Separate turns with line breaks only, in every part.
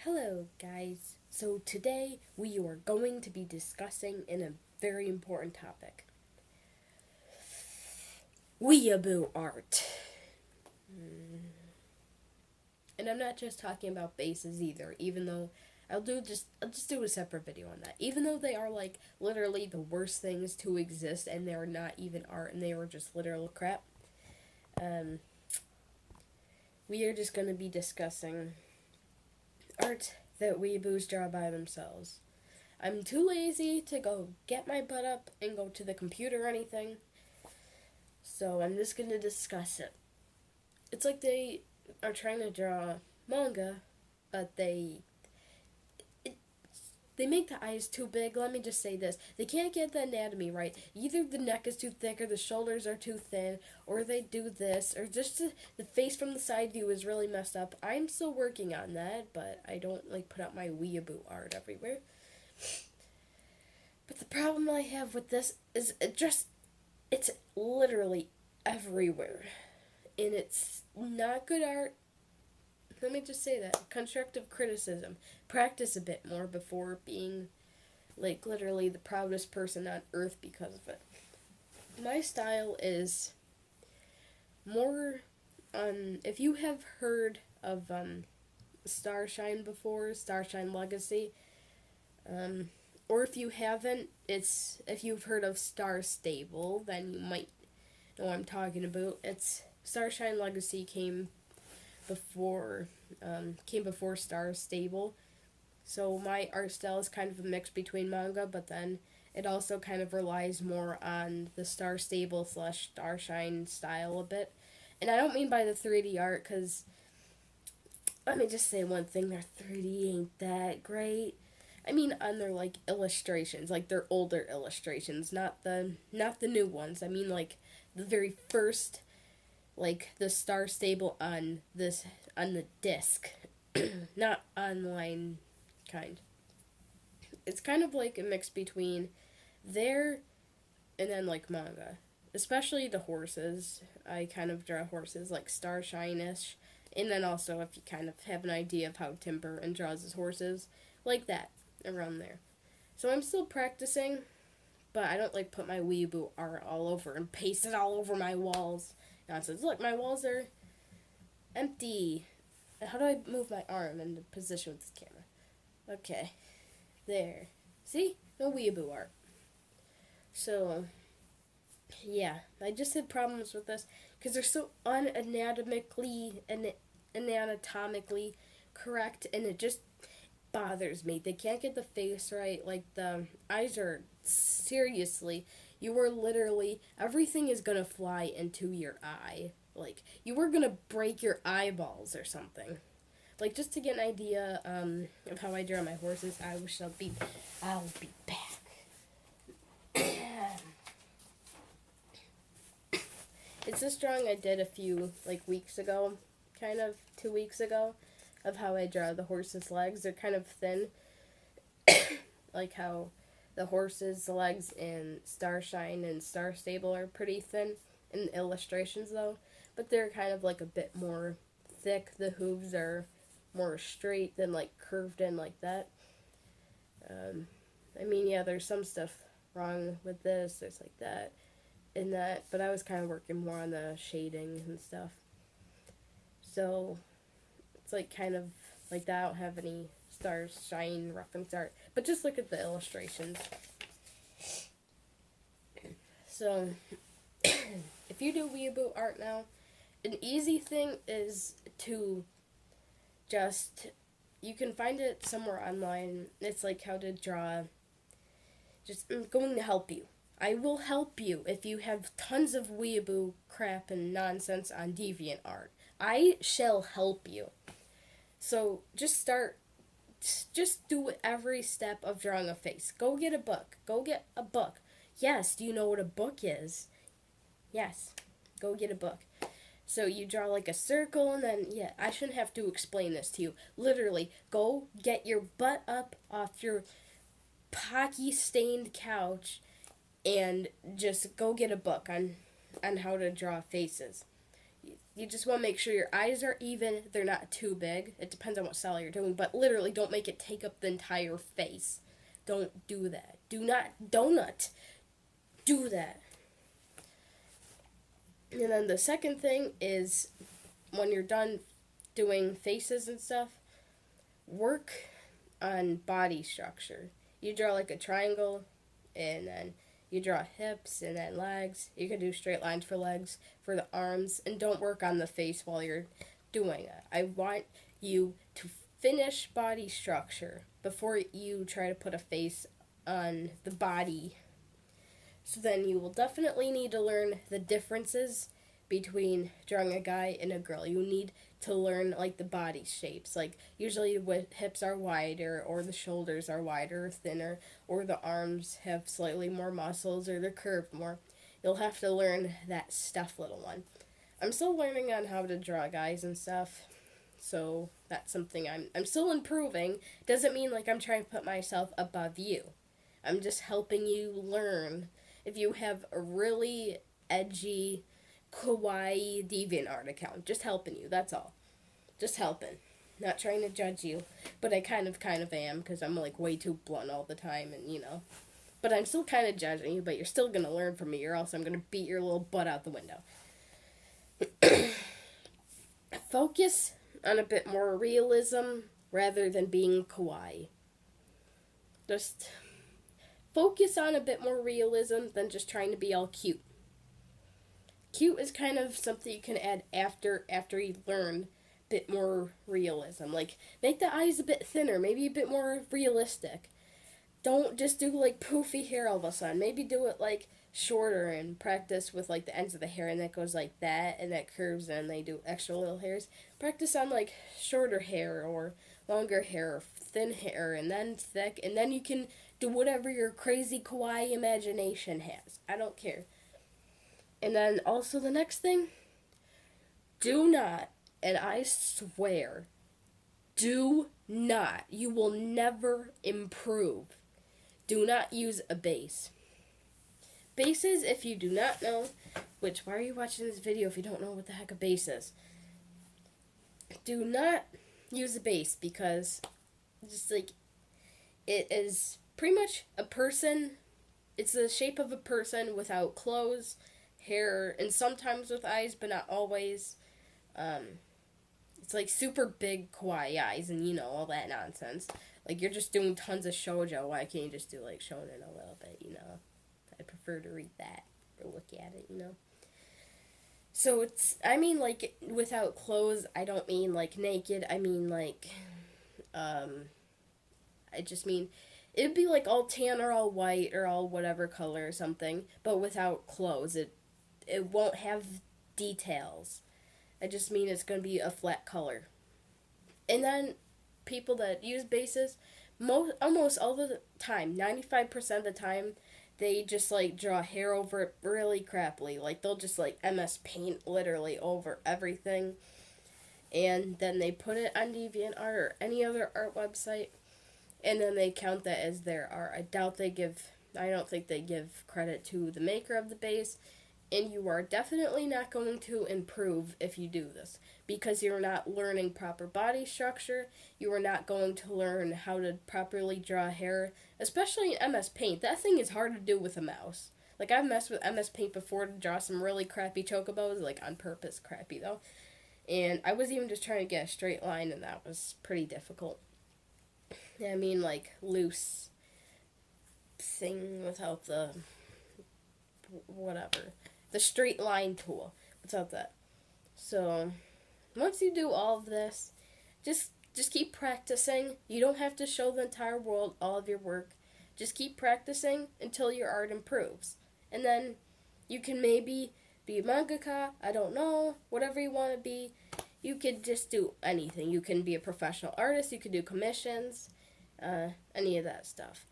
Hello, guys. So today we are going to be discussing in a very important topic. Weeaboo art. And I'm not just talking about bases either, even though I'll just do a separate video on that. Even though they are like literally the worst things to exist and they're not even art and they were just literal crap. Um we are just gonna be discussing art that weeaboos draw by themselves. I'm too lazy to go get my butt up and go to the computer or anything, so I'm just gonna discuss it. It's like they are trying to draw manga, but it, they make the eyes too big. Let me just say this: they can't get the anatomy right. Either the neck is too thick, or the shoulders are too thin, or they do this, or just the face from the side view is really messed up. I'm still working on that, but I don't like put out my weeaboo art everywhere. But the problem I have with this is it's literally everywhere. And it's not good art. Let me just say that. Constructive criticism. Practice a bit more before being like literally the proudest person on earth because of it. My style is more if you have heard of Starshine before, Starshine Legacy, or if you haven't, if you've heard of Star Stable, then you might know what I'm talking about. It's Starshine Legacy came before Star Stable, so my art style is kind of a mix between manga, but then it also kind of relies more on the Star Stable / Starshine style a bit. And I don't mean by the 3D art, because let me just say one thing: their 3D ain't that great. I mean, on their like illustrations, like their older illustrations, not the new ones. I mean, like the very first, like the Star Stable on the disc, not online kind. It's kind of like a mix between there and then like manga, especially the horses. I kind of draw horses like Starshine-ish, and then also if you kind of have an idea of how Timber and draws his horses, like that around there. So I'm still practicing, but I don't like put my weeaboo art all over and paste it all over my walls. Nonsense. Look, my walls are empty. How do I move my arm into position with this camera? Okay, there. See? No weeaboo art. So, yeah, I just had problems with this because they're so anatomically correct, and it just bothers me. They can't get the face right. Like the eyes are seriously. You are literally everything is gonna fly into your eye. Like you were gonna break your eyeballs or something. Like just to get an idea of how I draw my horses, I'll be back. It's this drawing I did a few like weeks ago, kind of 2 weeks ago, of how I draw the horse's legs. They're kind of thin, like how the horse's legs in Starshine and Star Stable are pretty thin in the illustrations though, but they're kind of like a bit more thick. The hooves are more straight than like curved in like that. I mean, yeah, there's some stuff wrong with this. There's like that and that, but I was kind of working more on the shading and stuff. So it's like kind of like that. I don't have any Starshine reference art, but just look at the illustrations. So if you do weeaboo art now, an easy thing is to just you can find it somewhere online. It's like how to draw. Just I'm going to help you. I will help you if you have tons of weeaboo crap and nonsense on DeviantArt. I shall help you. So just do every step of drawing a face. Go get a book. Go get a book. Yes, do you know what a book is? Yes, go get a book. So you draw like a circle and then, yeah, I shouldn't have to explain this to you. Literally, go get your butt up off your pocky-stained couch and just go get a book on how to draw faces. You just want to make sure your eyes are even. They're not too big. It depends on what style you're doing, but literally don't make it take up the entire face. Don't do that. Do not donut. Do that. And then the second thing is when you're done doing faces and stuff, work on body structure. You draw like a triangle, and then you draw hips and then legs. You can do straight lines for legs, for the arms, and don't work on the face while you're doing it. I want you to finish body structure before you try to put a face on the body. So then you will definitely need to learn the differences between drawing a guy and a girl. You need to learn like the body shapes. Like usually when hips are wider, or the shoulders are wider or thinner, or the arms have slightly more muscles, or they're curved more. You'll have to learn that stuff, little one. I'm still learning on how to draw guys and stuff. So that's something I'm still improving. Doesn't mean like I'm trying to put myself above you. I'm just helping you learn. If you have a really edgy Kawaii DeviantArt account, just helping you, that's all. Just helping. Not trying to judge you, but I kind of am, because I'm like way too blunt all the time, and but I'm still kind of judging you, but you're still going to learn from me, or else I'm going to beat your little butt out the window. Focus on a bit more realism rather than being kawaii. Just focus on a bit more realism than just trying to be all cute. Cute is kind of something you can add after you learn a bit more realism. Like, make the eyes a bit thinner, maybe a bit more realistic. Don't just do like poofy hair all of a sudden. Maybe do it like shorter and practice with like the ends of the hair, and that goes like that, and that curves, and they do extra little hairs. Practice on like shorter hair or longer hair or thin hair, and then thick, and then you can do whatever your crazy kawaii imagination has. I don't care. And then also the next thing, do not, and I swear, do not, you will never improve. Do not use a base. Bases, if you do not know, why are you watching this video if you don't know what the heck a base is? Do not use a base, because just like, it is pretty much a person. It's the shape of a person without clothes, hair, and sometimes with eyes, but not always. It's like super big kawaii eyes and all that nonsense. Like, you're just doing tons of shoujo. Why can't you just do like shonen a little bit, I prefer to read that or look at it, So I mean like without clothes. I don't mean like naked. I mean like, I just mean it'd be like all tan or all white or all whatever color or something, but without clothes. It won't have details. I just mean it's going to be a flat color. And then people that use bases, almost all the time, 95% of the time, they just like draw hair over it really crappily. Like, they'll just like MS Paint literally over everything. And then they put it on DeviantArt or any other art website, and then they count that as their art. I don't think they give credit to the maker of the base, and you are definitely not going to improve if you do this, because you're not learning proper body structure. You are not going to learn how to properly draw hair, especially in MS Paint. That thing is hard to do with a mouse. Like, I've messed with MS Paint before to draw some really crappy chocobos, like on purpose crappy though. And I was even just trying to get a straight line, and that was pretty difficult. I mean, like, loose thing without the whatever. The straight line tool without that. So, once you do all of this, just keep practicing. You don't have to show the entire world all of your work. Just keep practicing until your art improves. And then you can maybe be a mangaka, I don't know, whatever you want to be. You could just do anything. You can be a professional artist, you could do commissions, any of that stuff.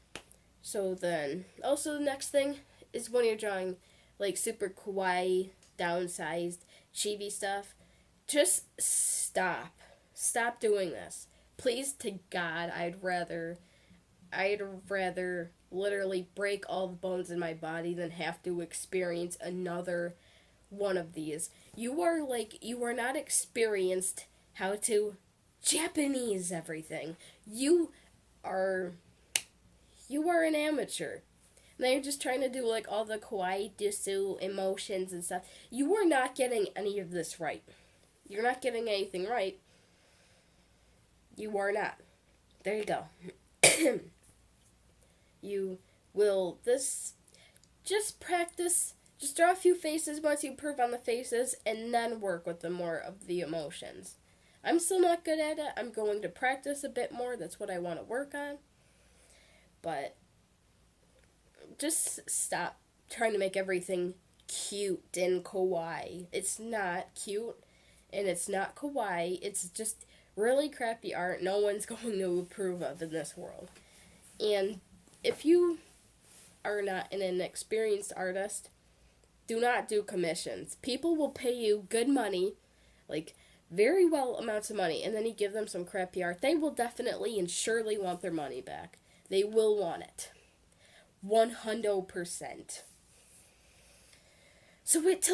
So then, also the next thing is when you're drawing like super kawaii, downsized, chibi stuff, just stop. Stop doing this. Please to God, I'd rather literally break all the bones in my body than have to experience another one of these. You are not experienced how to Japanese everything. You are you are an amateur. Now you're just trying to do like all the kawaii desu emotions and stuff. You are not getting any of this right. You're not getting anything right. You are not. There you go. You will this just practice. Just draw a few faces once you improve on the faces, and then work with the more of the emotions. I'm still not good at it. I'm going to practice a bit more. That's what I want to work on. But just stop trying to make everything cute and kawaii. It's not cute and it's not kawaii. It's just really crappy art no one's going to approve of in this world. And if you are not an experienced artist, do not do commissions. People will pay you good money, like very well amounts of money, and then you give them some crappy art. They will definitely and surely want their money back. They will want it. 100%. So wait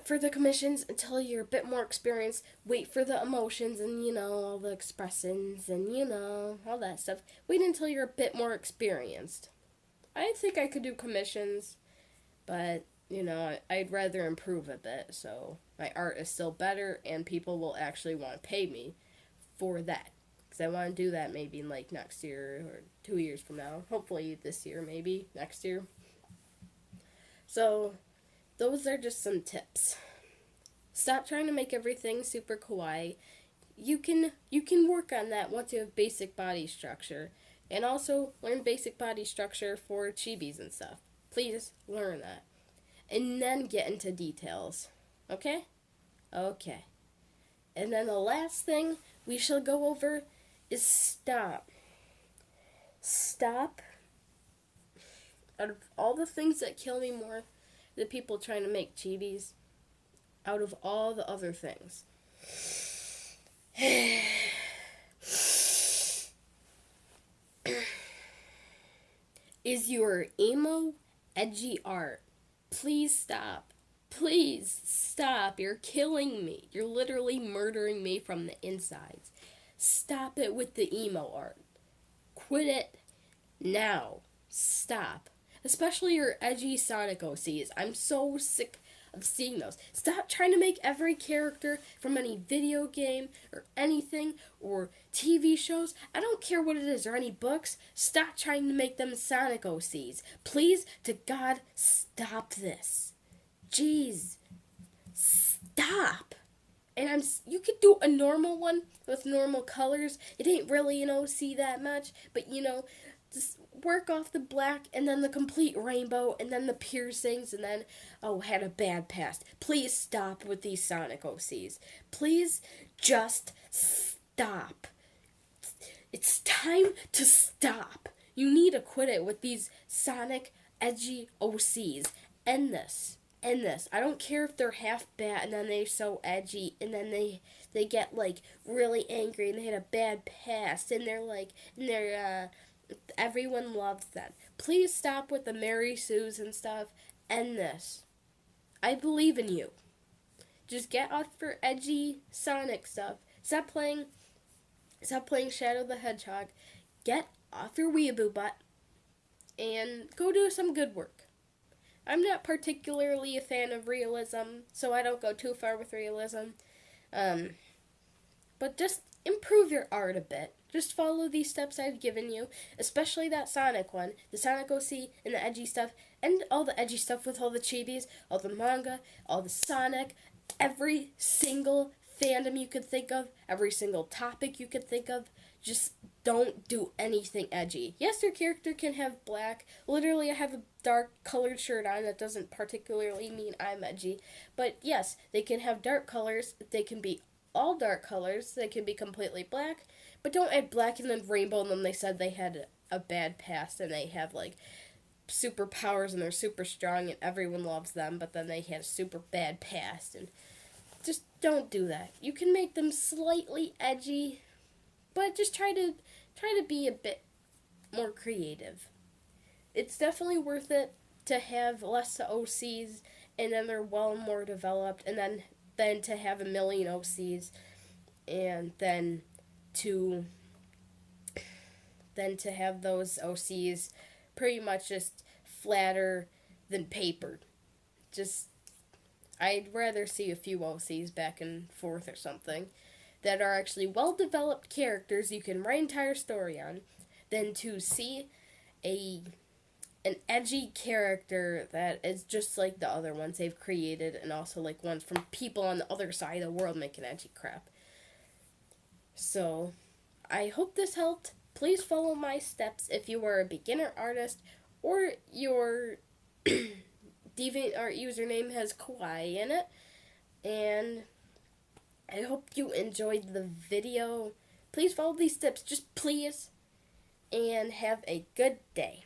for the commissions until you're a bit more experienced. Wait for the emotions and, all the expressions and, all that stuff. Wait until you're a bit more experienced. I think I could do commissions, but, I'd rather improve a bit so my art is still better and people will actually want to pay me for that. Because I want to do that maybe in like next year or 2 years from now. Hopefully this year, maybe next year. So those are just some tips. Stop trying to make everything super kawaii. You can work on that once you have basic body structure. And also learn basic body structure for chibis and stuff. Please learn that. And then get into details. Okay? Okay. And then the last thing we shall go over is stop. Stop. Out of all the things that kill me more, the people trying to make chibis, out of all the other things. Is your emo, edgy art. Please stop. Please stop. You're killing me. You're literally murdering me from the insides. Stop it with the emo art. Quit it now. Stop. Especially your edgy Sonic OCs. I'm so sick of seeing those. Stop trying to make every character from any video game or anything or TV shows. I don't care what it is or any books. Stop trying to make them Sonic OCs. Please, to God, stop this. Jeez. Stop. And you could do a normal one with normal colors. It ain't really an OC that much, but just work off the black and then the complete rainbow and then the piercings and then, had a bad past. Please stop with these Sonic OCs. Please just stop. It's time to stop. You need to quit it with these Sonic edgy OCs. End this. I don't care if they're half bad and then they're so edgy and then they get like really angry and they had a bad past and they're everyone loves them. Please stop with the Mary Sues and stuff. End this. I believe in you. Just get off your edgy Sonic stuff. Stop playing Shadow the Hedgehog. Get off your Weeaboo butt and go do some good work. I'm not particularly a fan of realism, so I don't go too far with realism. But just improve your art a bit. Just follow these steps I've given you, especially that Sonic one, the Sonic OC, and the edgy stuff, and all the edgy stuff with all the chibis, all the manga, all the Sonic, every single fandom you could think of, every single topic you could think of. Just don't do anything edgy. Yes, your character can have black. Literally, I have a dark colored shirt on. That doesn't particularly mean I'm edgy. But yes, they can have dark colors. They can be all dark colors. They can be completely black. But don't add black and then rainbow and then they said they had a bad past and they have like superpowers and they're super strong and everyone loves them, but then they had a super bad past. And just don't do that. You can make them slightly edgy, but just try to be a bit more creative. It's definitely worth it to have less OCs and then they're well more developed and then than to have a million OCs, and to then to have those OCs pretty much just flatter than papered. Just, I'd rather see a few OCs back and forth or something that are actually well developed characters you can write an entire story on than to see a an edgy character that is just like the other ones they've created, and also like ones from people on the other side of the world making edgy crap. So, I hope this helped. Please follow my steps if you are a beginner artist or your DeviantArt username has Kawaii in it. And I hope you enjoyed the video. Please follow these steps, just please. And have a good day.